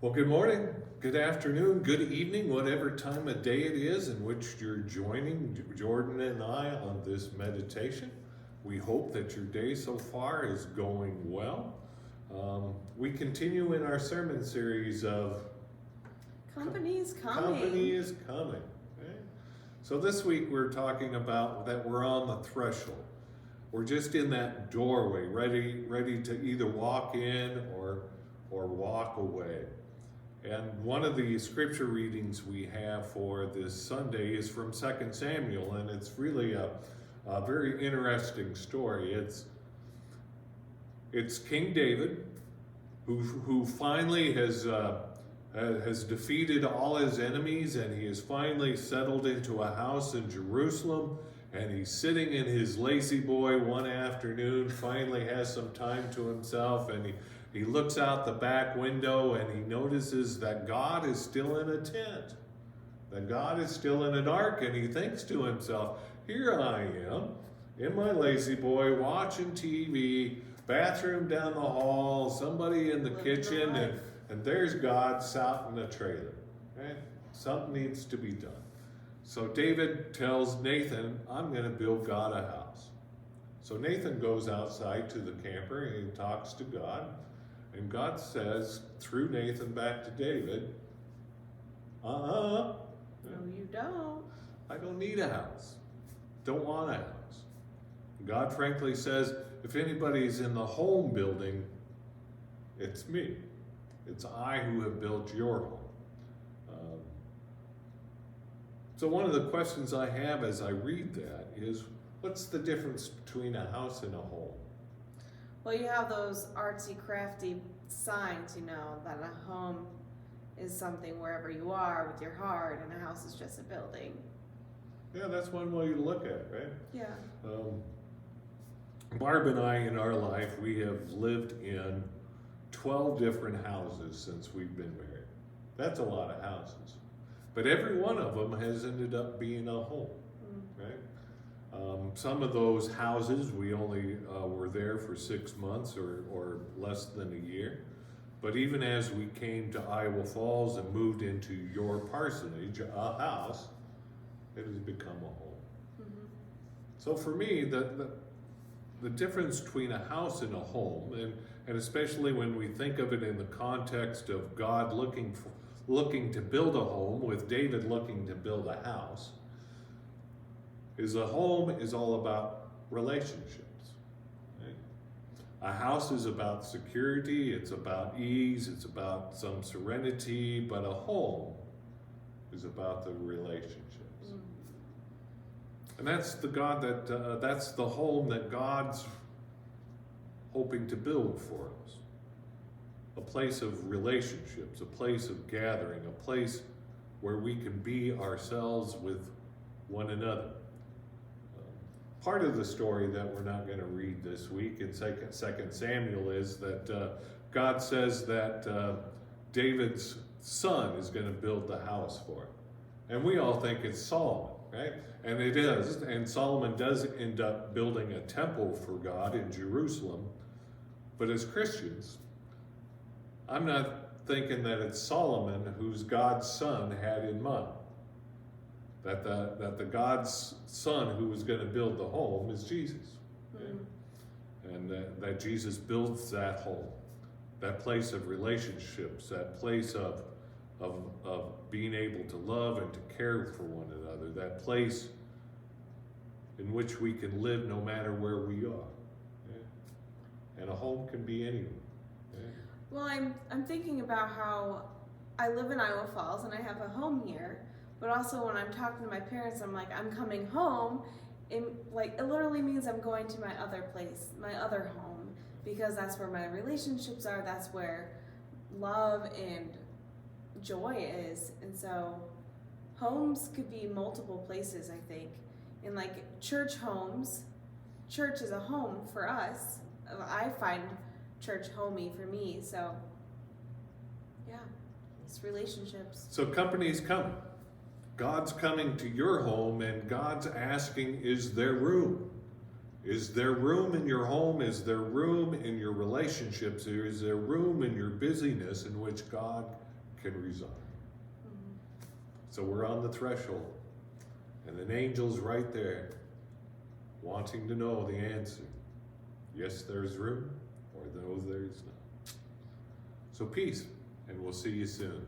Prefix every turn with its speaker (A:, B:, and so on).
A: Well, good morning, good afternoon, good evening, whatever time of day it is in which you're joining Jordan and I on this meditation. We hope that your day so far is going well. We continue in our sermon series of
B: Company's coming.
A: Company is Coming. Okay? So this week we're talking about that we're on the threshold. We're just in that doorway, ready to either walk in or walk away. And one of the scripture readings we have for this Sunday is from 2 Samuel, and it's really a very interesting story. It's King David who finally has defeated all his enemies, and he has finally settled into a house in Jerusalem, and he's sitting in his lazy boy one afternoon, finally has some time to himself, and he looks out the back window and he notices that God is still in a tent, that God is still in an ark, and he thinks to himself, here I am in my lazy boy watching TV, bathroom down the hall, somebody in the kitchen, and there's God sat in a trailer. Right? Something needs to be done. So David tells Nathan, I'm going to build God a house. So Nathan goes outside to the camper and he talks to God. And God says, through Nathan back to David,
B: No, you don't.
A: I don't need a house. Don't want a house. God frankly says, if anybody's in the home building, it's me. It's I who have built your home. So one of the questions I have as I read that is, what's the difference between a house and a home?
B: Well, you have those artsy, crafty signs, that a home is something wherever you are with your heart, and a house is just a building.
A: Yeah, that's one way to look at it, right?
B: Yeah.
A: Barb and I, in our life, we have lived in 12 different houses since we've been married. That's a lot of houses. But every one of them has ended up being a home, right? Some of those houses, we only were there for 6 months or less than a year. But even as we came to Iowa Falls and moved into your parsonage, a house, it has become a home.
B: Mm-hmm.
A: So for me, the difference between a house and a home, and especially when we think of it in the context of God looking to build a home, with David looking to build a house, is a home is all about relationships. Right? A house is about security, it's about ease, it's about some serenity, but a home is about the relationships. And that's that's the home that God's hoping to build for us. A place of relationships, a place of gathering, a place where we can be ourselves with one another. Part of the story that we're not going to read this week in 2 Samuel is that God says that David's son is going to build the house for him. And we all think it's Solomon, right? And it is. And Solomon does end up building a temple for God in Jerusalem. But as Christians, I'm not thinking that it's Solomon whose God's son had in mind. That the God's son who was going to build the home is Jesus. And that Jesus builds that home, that place of relationships, that place of being able to love and to care for one another, that place in which we can live no matter where we are. And a home can be anywhere.
B: Well, I'm thinking about how I live in Iowa Falls and I have a home here, but also when I'm talking to my parents, I'm like, I'm coming home. It literally means I'm going to my other place, my other home, because that's where my relationships are. That's where love and joy is. And so homes could be multiple places, I think. In church homes, church is a home for us. I find church homey for me. So yeah, it's relationships.
A: So company's coming. God's coming to your home, and God's asking, is there room? Is there room in your home? Is there room in your relationships? Is there room in your busyness in which God can reside. So we're on the threshold, and an angel's right there, wanting to know the answer. Yes, there's room, or no, there's not. So peace, and we'll see you soon.